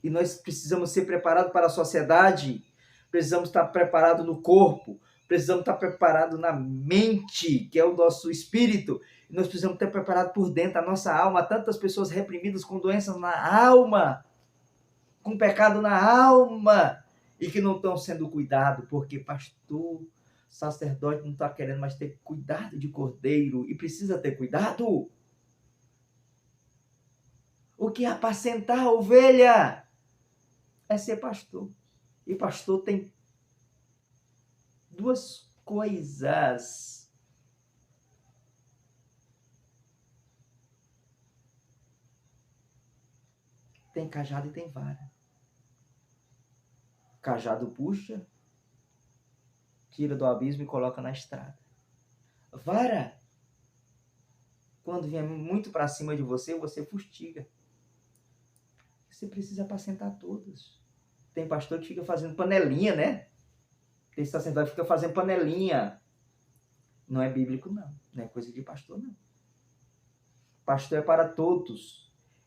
E nós precisamos ser preparados para a sociedade. Precisamos estar preparados no corpo. Precisamos estar preparados na mente, que é o nosso espírito. E nós precisamos estar preparados por dentro, a nossa alma. Tantas pessoas reprimidas com doenças na alma, com pecado na alma, e que não estão sendo cuidados, porque pastor, sacerdote não está querendo mais ter cuidado de cordeiro, e precisa ter cuidado. O que é apacentar a ovelha? É ser pastor. E pastor tem 2 coisas. Tem cajado e tem vara. Cajado puxa, tira do abismo e coloca na estrada. Vara, quando vier muito para cima de você, você fustiga. Você precisa apacentar todos. Tem pastor que fica fazendo panelinha, né? Tem sacerdote que fica fazendo panelinha. Não é bíblico, não. Não é coisa de pastor, não. Pastor é para todos.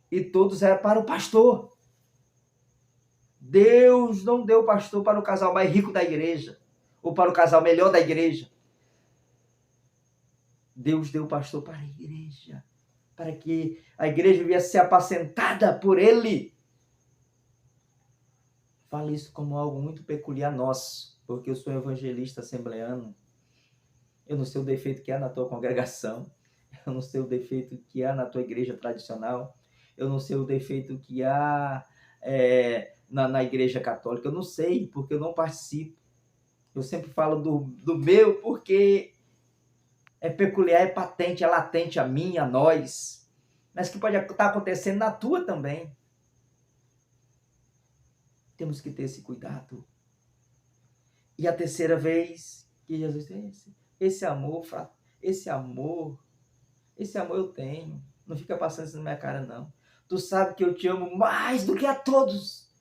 E todos é para o pastor. Deus não deu pastor para o casal mais rico da igreja. ou para o casal melhor da igreja. Deus deu o pastor para a igreja, para que a igreja viesse ser apacentada por ele. Falo isso como algo muito peculiar nosso, porque eu sou evangelista assembleano. Eu não sei o defeito que há na tua congregação, eu não sei o defeito que há na tua igreja tradicional, eu não sei o defeito que há na igreja católica, eu não sei, porque eu não participo. Eu sempre falo do meu, porque é peculiar, é patente, é latente a mim, a nós, mas que pode estar acontecendo na tua também. Temos que ter esse cuidado. E a terceira vez que Jesus disse, esse amor eu tenho. Não fica passando isso na minha cara, não. Tu sabe que eu te amo mais do que a todos.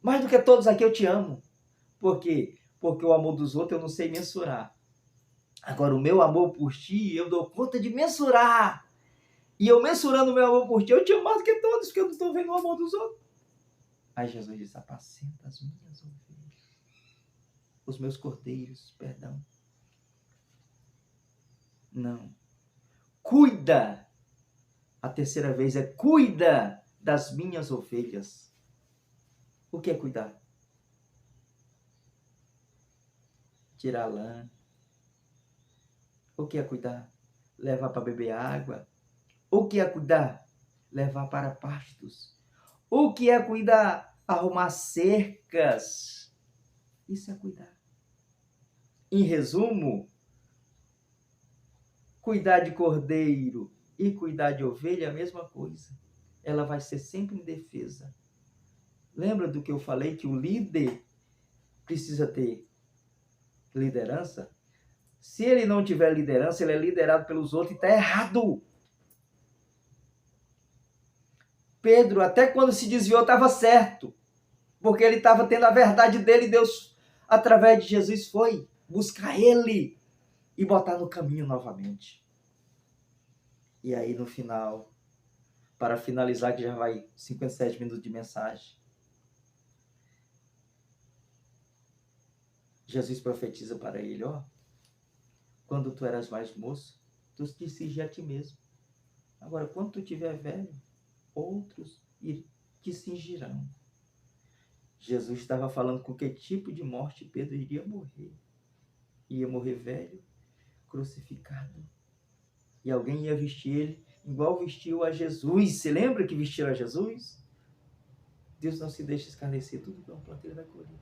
Mais do que a todos aqui eu te amo. Por quê? Porque o amor dos outros eu não sei mensurar. Agora, o meu amor por ti, eu dou conta de mensurar. E eu mensurando o meu amor por ti, eu te amo mais do que todos, porque eu não estou vendo o amor dos outros. Aí Jesus diz, apacenta as minhas ovelhas. Os meus cordeiros, perdão. Não. Cuida. A terceira vez é cuida das minhas ovelhas. O que é cuidar? Tirar a lã. O que é cuidar? Levar para beber água. O que é cuidar? Levar para pastos. O que é cuidar? Arrumar cercas. Isso é cuidar. Em resumo, cuidar de cordeiro e cuidar de ovelha é a mesma coisa. Ela vai ser sempre em defesa. Lembra do que eu falei, que o líder precisa ter liderança? Se ele não tiver liderança, ele é liderado pelos outros e está errado. Pedro, até quando se desviou, estava certo. Porque ele estava tendo a verdade dele e Deus, através de Jesus, foi buscar ele e botar no caminho novamente. E aí, no final, para finalizar, que já vai 57 minutos de mensagem, Jesus profetiza para ele, ó, quando tu eras mais moço, tu te cingia a ti mesmo. Agora, quando tu tiver velho, outros te cingirão. Jesus estava falando com que tipo de morte Pedro iria morrer. Ia morrer velho, crucificado. E alguém ia vestir ele igual vestiu a Jesus. Você lembra que vestiu a Jesus? Deus não se deixa escarnecer, tudo que é um plantio ele vai colher.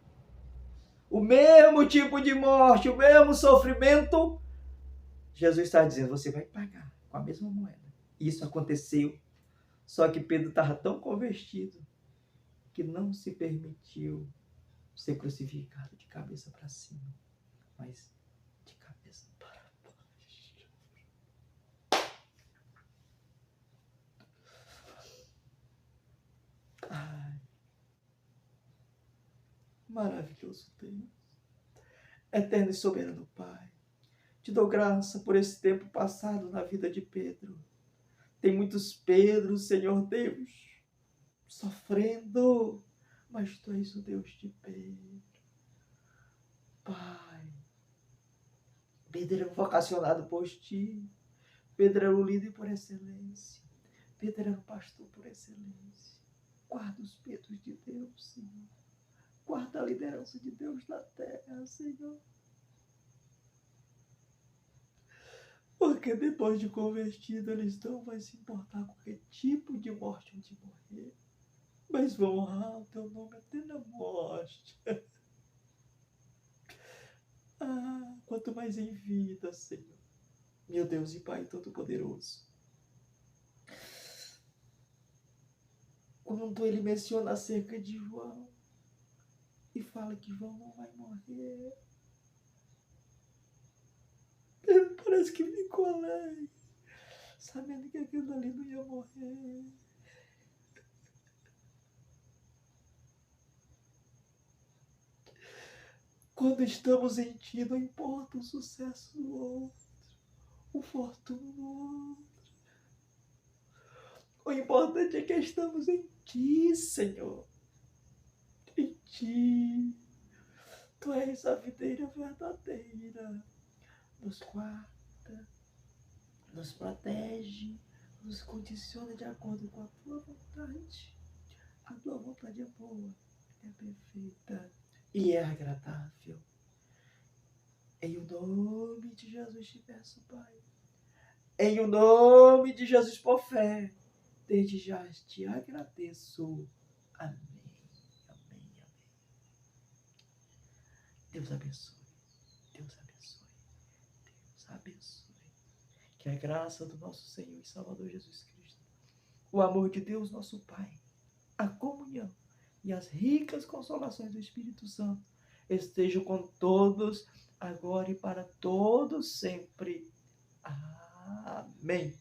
O mesmo tipo de morte, o mesmo sofrimento, Jesus está dizendo, você vai pagar com a mesma moeda. Isso aconteceu. Só que Pedro estava tão convertido que não se permitiu ser crucificado de cabeça para cima, mas de cabeça para baixo. Ai, maravilhoso Deus, eterno e soberano Pai, te dou graça por esse tempo passado na vida de Pedro. Tem muitos Pedros, Senhor Deus, sofrendo, mas Tu és o Deus de Pedro. Pai, Pedro era vocacionado por Ti. Pedro era o líder por excelência. Pedro era o pastor por excelência. Guarda os Pedros de Deus, Senhor. Guarda a liderança de Deus na terra, Senhor. Porque depois de convertido, eles não vão se importar com que tipo de morte de morrer. Mas vão honrar o Teu nome até na morte. Quanto mais em vida, Senhor. Meu Deus e Pai Todo-Poderoso. Quando ele menciona acerca de João e fala que João não vai morrer, parece que ficou alegre, sabendo que aquilo ali não ia morrer. Quando estamos em Ti, não importa o sucesso do outro, o fortuna do outro. O importante é que estamos em Ti, Senhor. Em Ti. Tu és a videira verdadeira. Nos guarda, nos protege, nos condiciona de acordo com a tua vontade. A tua vontade é boa, é perfeita e é agradável. Em o nome de Jesus te peço, Pai. Em o nome de Jesus, por fé, desde já te agradeço. Amém, amém, amém. Deus abençoe, Deus abençoe, Deus abençoe. Que a graça do nosso Senhor e Salvador Jesus Cristo, o amor de Deus, nosso Pai, a comunhão e as ricas consolações do Espírito Santo estejam com todos, agora e para todos sempre. Amém.